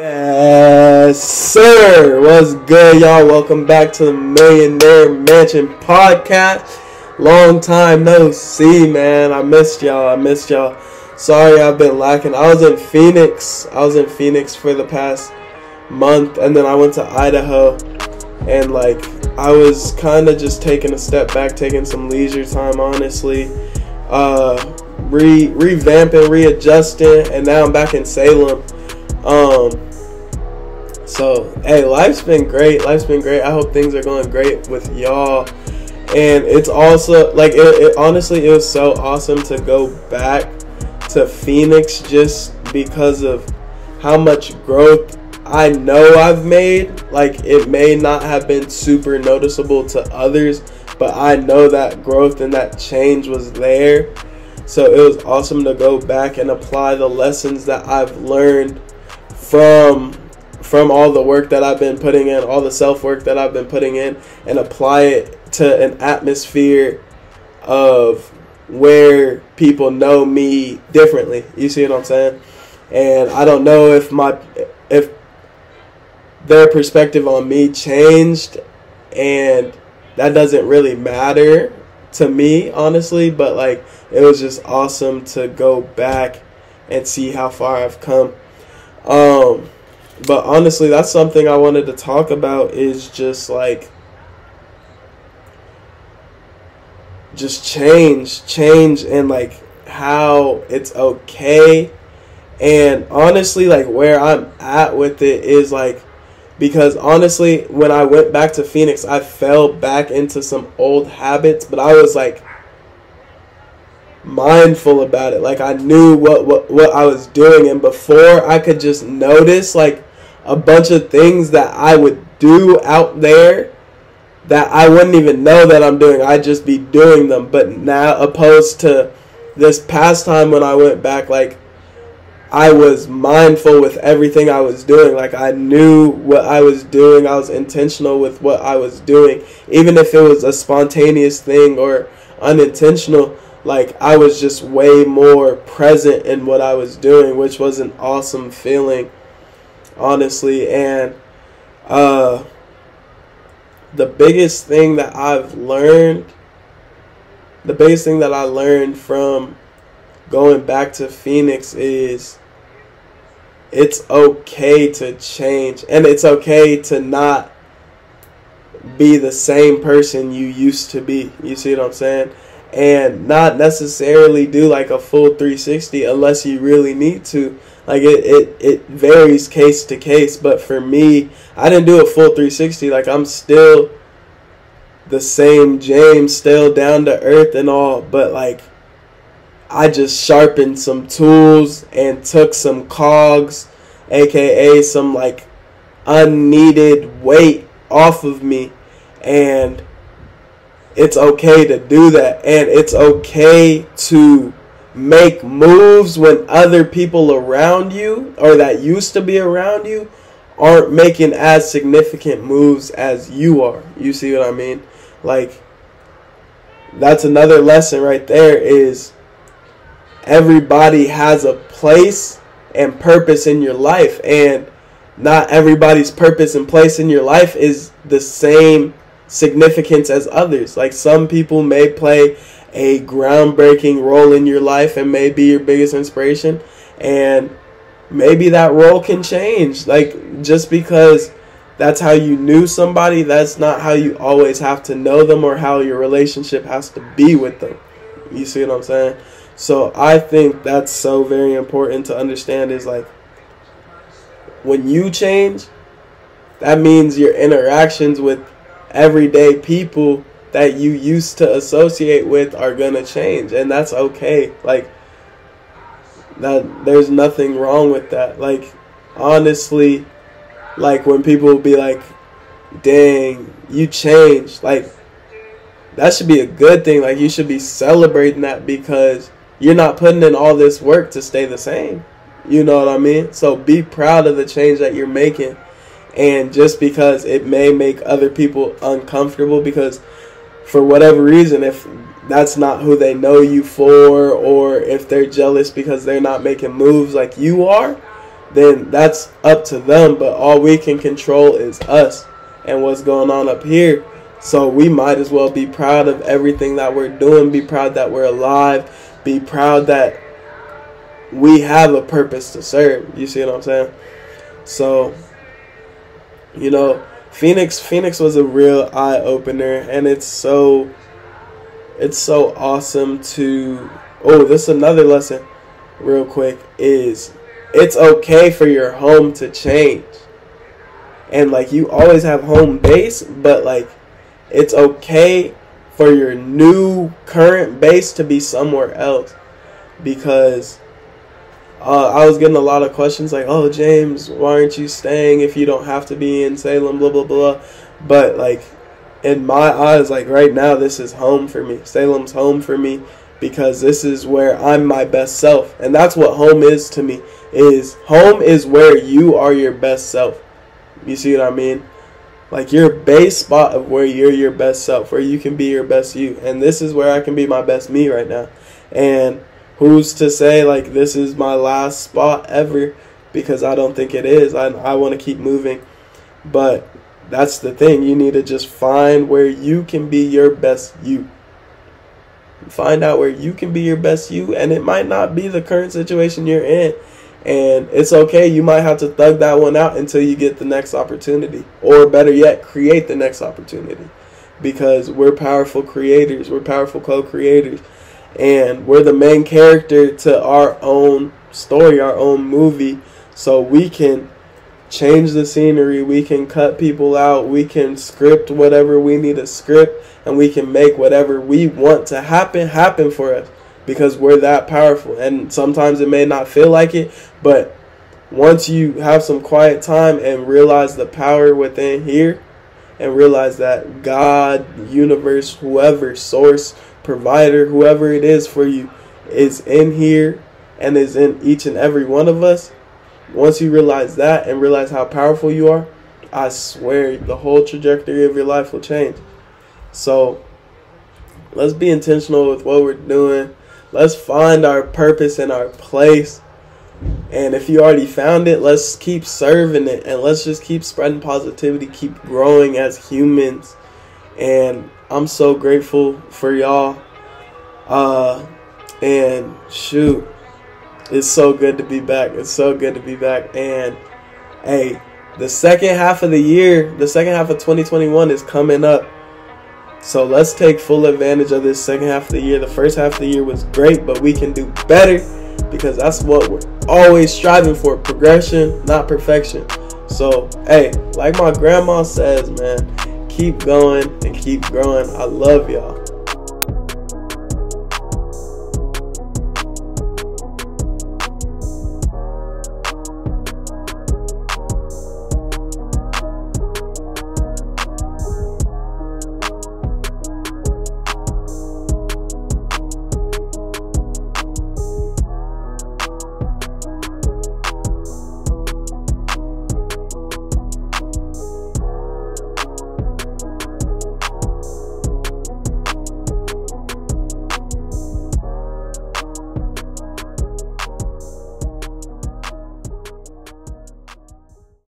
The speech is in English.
Yes, sir. What's good, y'all? Welcome back to the Millionaire Mansion podcast. Long time no see, man. I missed y'all. Sorry, I've been lacking. I was in Phoenix for the past month, and then I went to Idaho, and I was kind of just taking a step back, taking some leisure time, honestly. Revamping, readjusting, and now I'm back in Salem. So hey, life's been great. I hope things are going great with y'all. And it's also honestly, it was so awesome to go back to Phoenix just because of how much growth I know I've made. It may not have been super noticeable to others, but I know that growth and that change was there. So it was awesome to go back and apply the lessons that I've learned from all the work that I've been putting in, all the self-work that I've been putting in, and apply it to an atmosphere of where people know me differently. You see what I'm saying? And I don't know if their perspective on me changed, and that doesn't really matter to me, honestly, but it was just awesome to go back and see how far I've come. But honestly, that's something I wanted to talk about, is just change and how it's okay. And honestly, where I'm at with it is because honestly, when I went back to Phoenix, I fell back into some old habits, but I was mindful about it. I knew what I was doing, and before I could just notice a bunch of things that I would do out there that I wouldn't even know that I'm doing. I'd just be doing them. But now, opposed to this past time when I went back, I was mindful with everything I was doing. I knew what I was doing. I was intentional with what I was doing. Even if it was a spontaneous thing or unintentional, I was just way more present in what I was doing, which was an awesome feeling, honestly. And the biggest thing that I learned from going back to Phoenix is it's okay to change, and it's okay to not be the same person you used to be. You see what I'm saying? And not necessarily do a full 360 unless you really need to. It varies case to case, but for me, I didn't do a full 360. I'm still the same James, still down to earth and all, but I just sharpened some tools and took some cogs, aka some unneeded weight off of me. And it's okay to do that, and it's okay to make moves when other people around you, or that used to be around you, aren't making as significant moves as you are. You see what I mean? That's another lesson right there, is everybody has a place and purpose in your life, and not everybody's purpose and place in your life is the same significance as others. Some people may play a groundbreaking role in your life and may be your biggest inspiration, and maybe that role can change. Just because that's how you knew somebody, that's not how you always have to know them, or how your relationship has to be with them. You see what I'm saying? So I think that's so very important to understand, is when you change, that means your interactions with everyday people that you used to associate with are gonna change, and that's okay. That there's nothing wrong with that. Honestly, when people be dang, you changed, that should be a good thing. You should be celebrating that, because you're not putting in all this work to stay the same. You know what I mean? So be proud of the change that you're making. And just because it may make other people uncomfortable, because for whatever reason, if that's not who they know you for, or if they're jealous because they're not making moves like you are, then that's up to them. But all we can control is us and what's going on up here. So we might as well be proud of everything that we're doing, be proud that we're alive, be proud that we have a purpose to serve. You see what I'm saying? So, you know, Phoenix was a real eye-opener, and it's so awesome to... Oh, this is another lesson real quick, is it's okay for your home to change. And like, you always have home base, but like, it's okay for your new current base to be somewhere else. Because I was getting a lot of questions like, oh, James, why aren't you staying if you don't have to be in Salem, blah, blah, blah. But like, in my eyes, like right now, this is home for me. Salem's home for me, because this is where I'm my best self. And that's what home is to me. Home is where you are your best self. You see what I mean? Like, your base spot of where you're your best self, where you can be your best you. And this is where I can be my best me right now. And who's to say like this is my last spot ever? Because I don't think it is. I want to keep moving. But that's the thing. You need to just find where you can be your best you. Find out where you can be your best you. And it might not be the current situation you're in. And it's okay. You might have to thug that one out until you get the next opportunity. Or better yet, create the next opportunity. Because we're powerful creators. We're powerful co-creators. And we're the main character to our own story, our own movie. So we can change the scenery. We can cut people out. We can script whatever we need to script. And we can make whatever we want to happen for us. Because we're that powerful. And sometimes it may not feel like it. But once you have some quiet time and realize the power within here, and realize that God, universe, whoever, source, provider, whoever it is for you, is in here and is in each and every one of us. Once you realize that and realize how powerful you are, I swear the whole trajectory of your life will change. So let's be intentional with what we're doing. Let's find our purpose and our place. And if you already found it, let's keep serving it. And let's just keep spreading positivity, keep growing as humans. And I'm so grateful for y'all. And shoot, it's so good to be back. It's so good to be back. And hey, the second half of the year, the second half of 2021 is coming up. So let's take full advantage of this second half of the year. The first half of the year was great, but we can do better, because that's what we're always striving for. Progression, not perfection. So, hey, like my grandma says, man, keep going and keep growing. I love y'all.